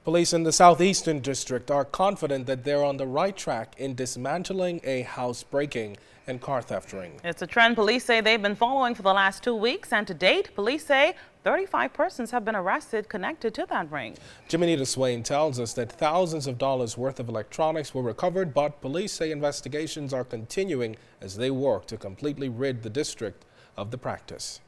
Police in the Southeastern District are confident that they're on the right track in dismantling a housebreaking and car theft ring. It's a trend police say they've been following for the last 2 weeks, and to date, police say 35 persons have been arrested connected to that ring. Jimenita Swain tells us that thousands of dollars worth of electronics were recovered, but police say investigations are continuing as they work to completely rid the district of the practice.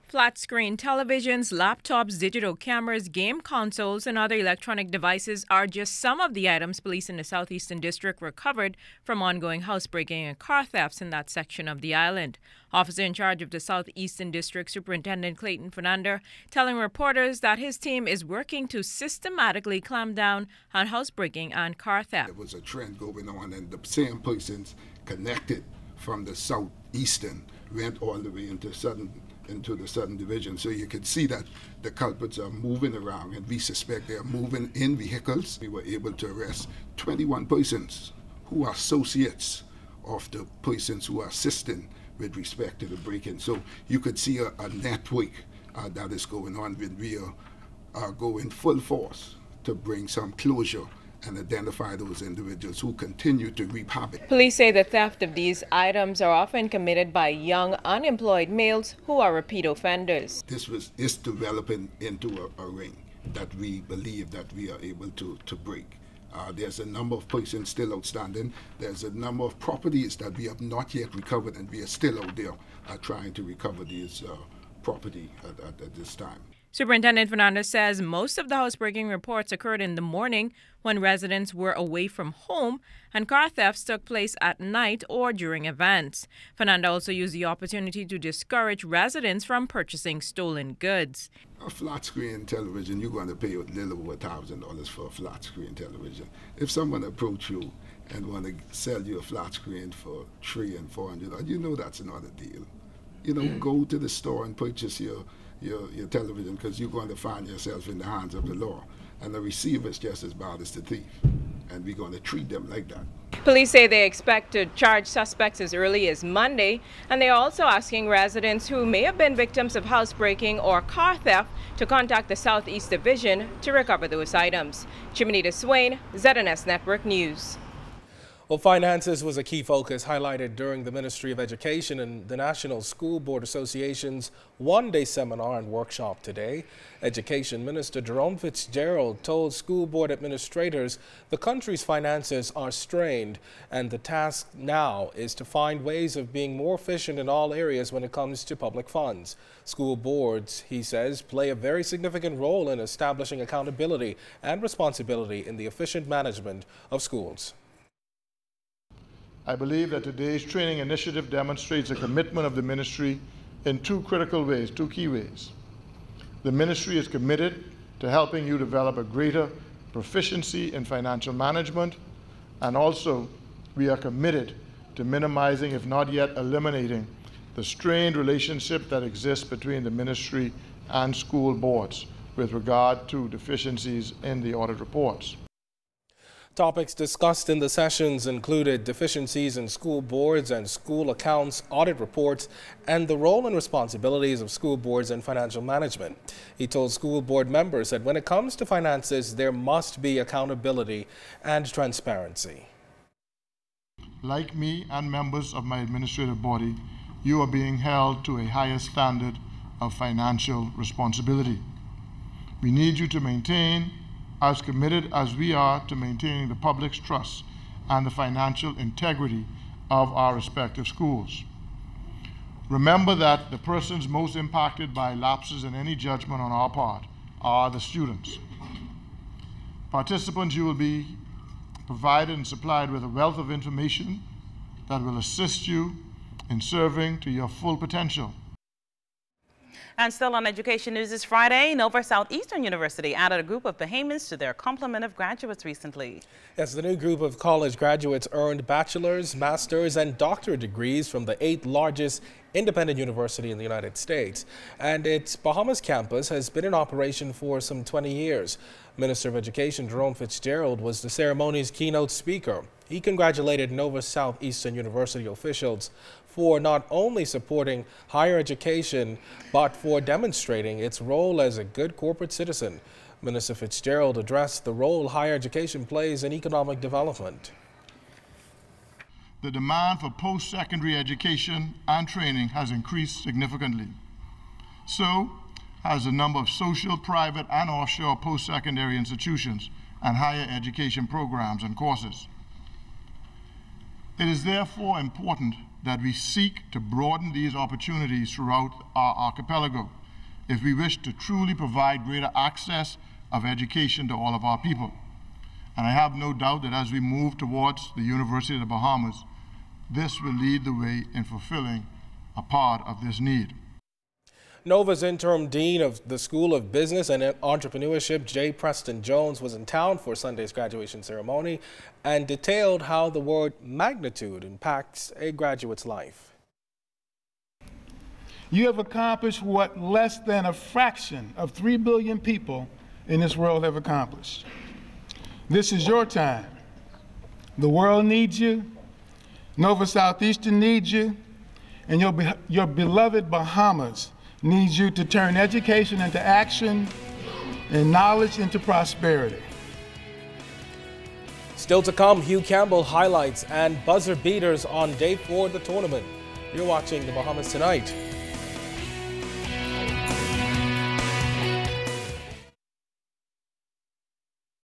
Flat-screen televisions, laptops, digital cameras, game consoles, and other electronic devices are just some of the items police in the Southeastern District recovered from ongoing housebreaking and car thefts in that section of the island. Officer in charge of the Southeastern District, Superintendent Clayton Fernander, telling reporters that his team is working to systematically clamp down on housebreaking and car theft. There was a trend going on, and the same persons connected from the Southeastern went all the way into the Southern Division. So you can see that the culprits are moving around, and we suspect they are moving in vehicles. We were able to arrest 21 persons who are associates of the persons who are assisting with respect to the break-in. So you could see a network that is going on, when we are going full force to bring some closure and identify those individuals who continue to wreak havoc. Police say the theft of these items are often committed by young, unemployed males who are repeat offenders. This is developing into a ring that we believe that we are able to break. There's a number of persons still outstanding. There's a number of properties that we have not yet recovered, and we are still out there trying to recover these property at this time. Superintendent Fernander says most of the housebreaking reports occurred in the morning when residents were away from home, and car thefts took place at night or during events. Fernander also used the opportunity to discourage residents from purchasing stolen goods. A flat screen television, you're going to pay a little over $1,000 for a flat screen television. If someone approach you and want to sell you a flat screen for $300 and $400, you know that's not a deal. You know, go to the store and purchase your television, because you're going to find yourself in the hands of the law. And the receiver is just as bad as the thief. And we're going to treat them like that. Police say they expect to charge suspects as early as Monday, and they are also asking residents who may have been victims of housebreaking or car theft to contact the Southeast Division to recover those items. Jimenita Swain, ZNS Network News. Well, finances was a key focus highlighted during the Ministry of Education and the National School Board Association's one-day seminar and workshop today. Education Minister Jerome Fitzgerald told school board administrators the country's finances are strained, and the task now is to find ways of being more efficient in all areas when it comes to public funds. School boards, he says, play a very significant role in establishing accountability and responsibility in the efficient management of schools. I believe that today's training initiative demonstrates a commitment of the ministry in two critical ways, two key ways. The ministry is committed to helping you develop a greater proficiency in financial management, and also we are committed to minimizing, if not yet eliminating, the strained relationship that exists between the ministry and school boards with regard to deficiencies in the audit reports. Topics discussed in the sessions included deficiencies in school boards and school accounts, audit reports, and the role and responsibilities of school boards in financial management. He told school board members that when it comes to finances, there must be accountability and transparency. Like me and members of my administrative body, you are being held to a higher standard of financial responsibility. We need you to maintain as committed as we are to maintaining the public's trust and the financial integrity of our respective schools. Remember that the persons most impacted by lapses in any judgment on our part are the students. Participants, you will be provided and supplied with a wealth of information that will assist you in serving to your full potential. And still on education news this Friday, Nova Southeastern University added a group of Bahamians to their complement of graduates recently. Yes, the new group of college graduates earned bachelor's, master's, and doctorate degrees from the 8th largest independent university in the United States. And its Bahamas campus has been in operation for some 20 years. Minister of Education Jerome Fitzgerald was the ceremony's keynote speaker. He congratulated Nova Southeastern University officials for not only supporting higher education, but for demonstrating its role as a good corporate citizen. Minister Fitzgerald addressed the role higher education plays in economic development. The demand for post-secondary education and training has increased significantly. So has the number of social, private, and offshore post-secondary institutions and higher education programs and courses. It is therefore important that we seek to broaden these opportunities throughout our archipelago if we wish to truly provide greater access of education to all of our people. And I have no doubt that as we move towards the University of the Bahamas, this will lead the way in fulfilling a part of this need. Nova's interim dean of the School of Business and Entrepreneurship, J. Preston Jones, was in town for Sunday's graduation ceremony and detailed how the word magnitude impacts a graduate's life. You have accomplished what less than a fraction of 3 billion people in this world have accomplished. This is your time. The world needs you. Nova Southeastern needs you. And your beloved Bahamas needs you to turn education into action and knowledge into prosperity. Still to come, Hugh Campbell highlights and buzzer beaters on day 4 of the tournament. You're watching the Bahamas Tonight.